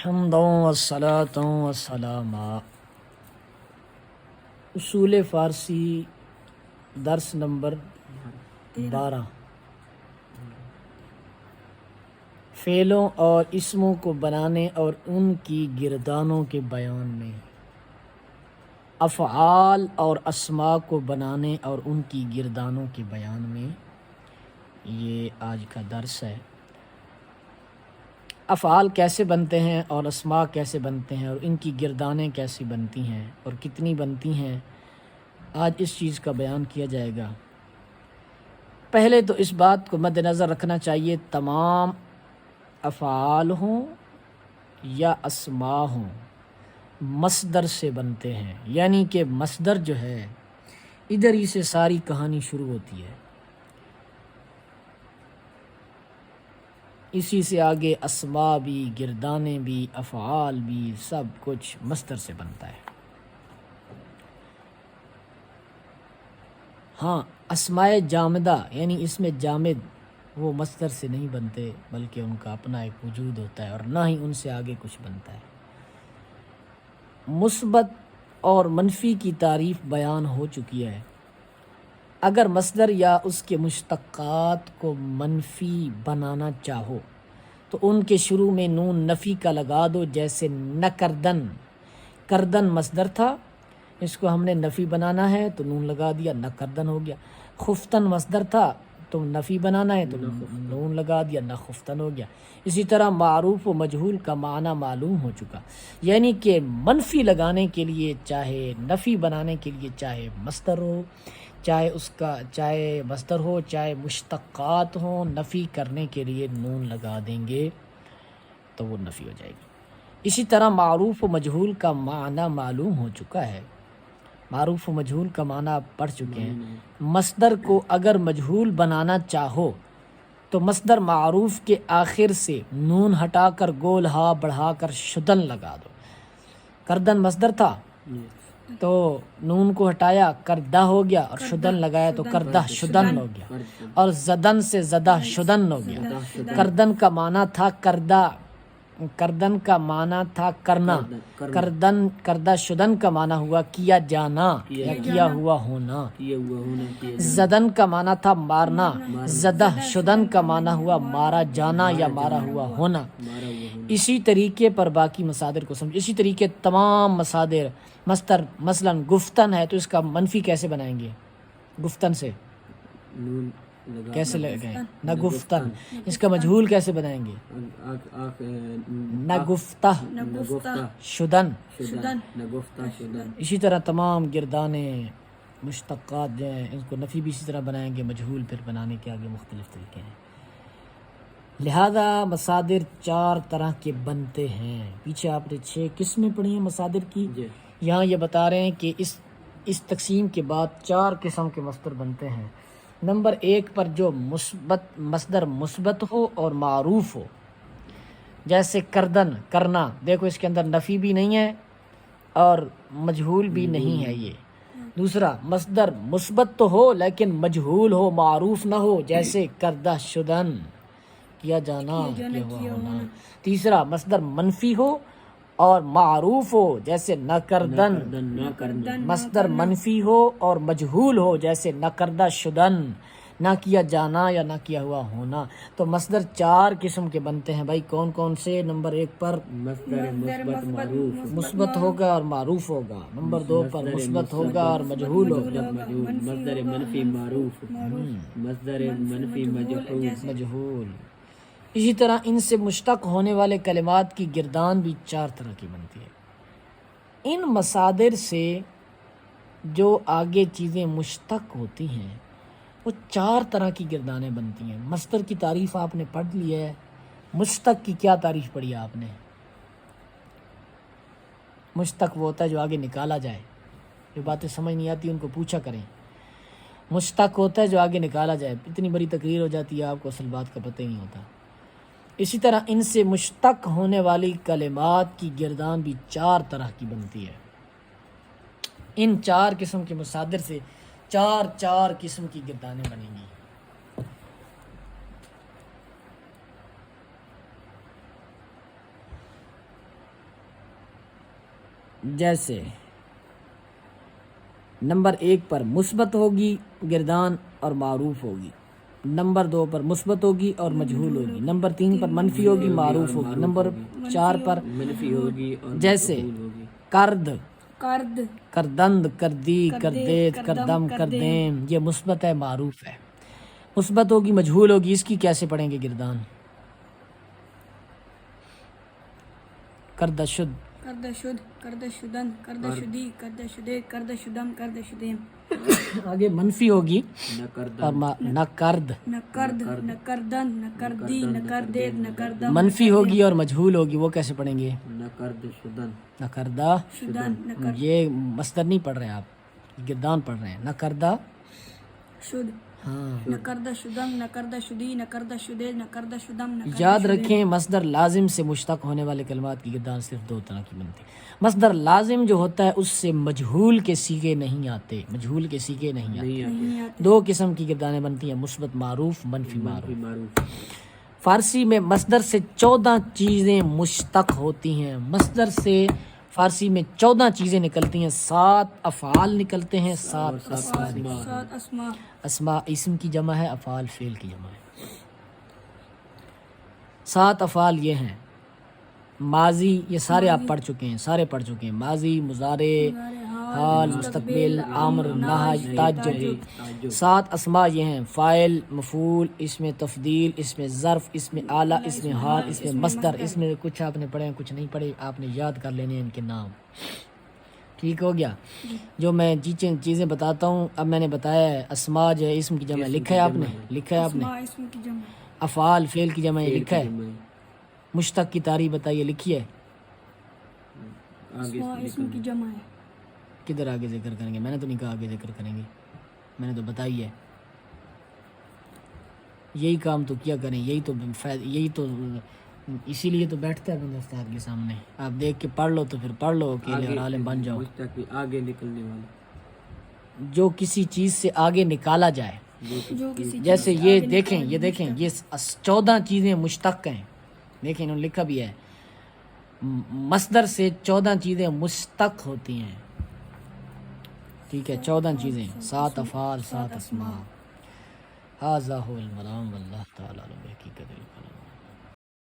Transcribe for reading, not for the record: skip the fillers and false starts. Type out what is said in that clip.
حمد والصلاة والسلام. اصول فارسی درس نمبر 12. فعلوں اور اسموں کو بنانے اور ان کی گردانوں کے بیان میں، افعال اور اسماء کو بنانے اور ان کی گردانوں کے بیان میں، یہ آج کا درس ہے. افعال کیسے بنتے ہیں اور اسماء کیسے بنتے ہیں اور ان کی گردانیں کیسی بنتی ہیں اور کتنی بنتی ہیں، آج اس چیز کا بیان کیا جائے گا. پہلے تو اس بات کو مد نظر رکھنا چاہیے، تمام افعال ہوں یا اسماء ہوں مصدر سے بنتے ہیں، یعنی کہ مصدر جو ہے ادھر ہی سے ساری کہانی شروع ہوتی ہے، اسی سے آگے اسماء بھی، گردانے بھی، افعال بھی، سب کچھ مصدر سے بنتا ہے. ہاں، اسماء جامدہ یعنی اس میں جامد، وہ مصدر سے نہیں بنتے بلکہ ان کا اپنا ایک وجود ہوتا ہے اور نہ ہی ان سے آگے کچھ بنتا ہے. مثبت اور منفی کی تعریف بیان ہو چکی ہے. اگر مصدر یا اس کے مشتقات کو منفی بنانا چاہو تو ان کے شروع میں نون نفی کا لگا دو، جیسے نکردن. کردن مصدر تھا، اس کو ہم نے نفی بنانا ہے تو نون لگا دیا، نکردن ہو گیا. خفتن مصدر تھا تو نفی بنانا ہے تو نون لگا دیا، نخفتن ہو گیا. اسی طرح معروف و مجہول کا معنی معلوم ہو چکا، یعنی کہ منفی لگانے کے لیے چاہے نفی بنانے کے لیے چاہے مصدر ہو، چاہے مصدر ہو، چاہے مشتقات ہوں، نفی کرنے کے لیے نون لگا دیں گے تو وہ نفی ہو جائے گی. اسی طرح معروف و مجہول کا معنی معلوم ہو چکا ہے. معروف و مجہول کا معنی آپ پڑھ چکے ہیں. مصدر کو اگر مجہول بنانا چاہو تو مصدر معروف کے آخر سے نون ہٹا کر گول ہا بڑھا کر شدن لگا دو. کردن مصدر تھا تو نون کو ہٹایا کردہ ہو گیا اور شدن لگایا تو کردہ شدن ہو گیا، اور زدن سے زدہ شدن ہو گیا. کردن کا معنی تھا کردہ، کردن کا معنی تھا کرنا، کردہ شدن کا معنی ہوا کیا جانا یا کیا ہوا ہونا. زدن کا معنی تھا مارنا، زدہ شدن کا معنی ہوا مارا جانا یا مارا ہوا ہونا. اسی طریقے پر باقی مصادر کو سمجھ. اسی طریقے تمام مصادر، مصدر مثلا گفتن ہے تو اس کا منفی کیسے بنائیں گے؟ گفتن سے کیسے لگائیں؟ نہ گفتن. اس کا مجہول کیسے بنائیں گے؟ نہ گفتہ شدن. اسی طرح تمام گردانے مشتقات جو ہیں ان کو نفی بھی اسی طرح بنائیں گے، مجہول پھر بنانے کے آگے مختلف طریقے ہیں. لہذا مصادر 4 طرح کے بنتے ہیں. پیچھے آپ نے 6 قسمیں پڑھی ہیں مصادر کی، یہاں یہ بتا رہے ہیں کہ اس تقسیم کے بعد 4 قسم کے مصدر بنتے ہیں. نمبر 1 پر جو مصدر مثبت ہو اور معروف ہو، جیسے کردن کرنا، دیکھو اس کے اندر نفی بھی نہیں ہے اور مجہول بھی نہیں ہے. یہ دوسرا مصدر مثبت تو ہو لیکن مجہول ہو، معروف نہ ہو، جیسے کردہ شدن کیا جانا کیا ہوا ہونا. تیسرا مصدر منفی ہو اور معروف ہو، جیسے نکردن. مصدر منفی ہو اور مجہول ہو، جیسے نکردہ شدن، نہ کیا جانا یا نہ کیا ہوا ہونا. تو مصدر 4 قسم کے بنتے ہیں بھائی. کون کون سے؟ نمبر 1 پر مثبت ہوگا اور معروف ہوگا. نمبر 2 پر مثبت ہوگا اور مجہول ہوگا. مصدر منفی معروف، مصدر منفی مجہول. اسی طرح ان سے مشتق ہونے والے کلمات کی گردان بھی 4 طرح کی بنتی ہے. ان مصادر سے جو آگے چیزیں مشتق ہوتی ہیں وہ 4 طرح کی گردانیں بنتی ہیں. مصدر کی تعریف آپ نے پڑھ لی ہے. مشتق کی کیا تعریف پڑھی آپ نے؟ مشتق وہ ہوتا ہے جو آگے نکالا جائے. جو باتیں سمجھ نہیں آتی ان کو پوچھا کریں. مشتق ہوتا ہے جو آگے نکالا جائے. اتنی بڑی تقریر ہو جاتی ہے آپ کو اصل بات کا پتہ ہی نہیں ہوتا. اسی طرح ان سے مشتق ہونے والی کلمات کی گردان بھی 4 طرح کی بنتی ہے. ان 4 قسم کے مصادر سے 4 قسم کی گردانیں بنیں گی. جیسے نمبر 1 پر مثبت ہوگی گردان اور معروف ہوگی، نمبر 2 پر مثبت ہوگی اور مجہول ہوگی، نمبر 3 پر منفی ہوگی معروف ہوگی، نمبر 4 پر منفی ہوگی اور جیسے مقبول ہوگی۔ کرد، کرد، کردند، کردی، کردید، کردم، کردیم، یہ مثبت ہے معروف ہے۔ مثبت ہوگی مجہول ہوگی، اس کی کیسے پڑھیں گے گردان؟ کردہ شد، کرد شد، کرد شدن، کرد شدی، کرد شدے، کرد شدم، کرد شدیم۔ آگے منفی ہوگی نہ کردن، اور نہ کرد، نہ کرد، نہ کردن، نہ کردی، نہ کردید، نہ کردم، منفی ہوگی اور مجہول ہوگی، وہ کیسے پڑھیں گے؟ نہ کرد شدن، نہ کردہ، شدن، نہ کرد یہ مصدر نہیں پڑھ رہے آپ، گردان پڑھ رہے ہیں، نہ کردہ، شد، ہاں۔ نہ کرد شدم، نہ کرد شدی، نہ کرد شدے، نہ کرد شدم، نہ کرد یاد شدیم۔ رکھیں مصدر لازم سے مشتق ہونے والے کلمات کی گردان صرف 2 طرح کی بنتی ہے۔ مصدر لازم جو ہوتا ہے اس سے مجہول کے صیغے نہیں آتے، مجہول کے صیغے نہیں آتے۔ نہیں آتے، نہیں آتے۔ 2 قسم کی گردانیں بنتی ہیں، مثبت معروف، منفی معروف۔ منفی معروف۔ فارسی میں مصدر سے 14 چیزیں مشتق ہوتی ہیں، مصدر سے فارسی میں 14 چیزیں نکلتی ہیں، 7 افعال نکلتے ہیں، 7 اسماء نکلتے ہیں۔ سات اسماء، اسماء اسم کی جمع ہے، افعال فعل کی جمع ہے۔ 7 افعال یہ ہیں، ماضی، یہ سارے آپ پڑھ چکے ہیں، سارے پڑھ چکے ہیں، ماضی، مضارع، حال، مستقبل، امر، نہی، تعجب۔ 7 اسماء یہ ہیں، فاعل، مفعول، اسم تفضیل، اسم ظرف، اسم اعلیٰ، اسم حال، اسم مصدر۔ اس میں کچھ آپ نے پڑھے ہیں کچھ نہیں پڑھے، آپ نے یاد کر لینے ہیں ان کے نام۔ ٹھیک ہو گیا؟ جو میں چیزیں بتاتا ہوں، اب میں نے بتایا ہے اسماء جو ہے اسم کی جمع ہے، لکھا ہے آپ نے، لکھا ہے آپ نے، اسماء اسم کی جمع، افعال فعل کی جمع ہے، فعل لکھا کی ہے، جمع ہے۔ مشتق کی تعریف بتائیے، لکھی ہے، آگے اسماء سے اسم کی جمع ہے۔ کدھر آگے ذکر کریں گے؟ میں نے تو نہیں کہا آگے ذکر کریں گے، میں نے تو بتائی ہے۔ یہی کام تو کیا کریں، یہی تو اسی لیے تو بیٹھتا ہے بندہ استاد کے سامنے، آپ دیکھ کے پڑھ لو تو پھر پڑھ لو اکیلے اور عالم بن جاؤ۔ مشتق آگے نکلنے والا، جو کسی چیز سے آگے نکالا جائے، جو کسی جیسے یہ دیکھیں، یہ 14 چیزیں مشتق ہیں، دیکھیں انہوں نے لکھا بھی ہے، مصدر سے 14 چیزیں مشتق ہوتی ہیں، ٹھیک ہے، 14 چیزیں، 7 افعال، 7 اسماء۔ ھذا ھو المرام واللہ تعالی عالم بحقیقت الکلام۔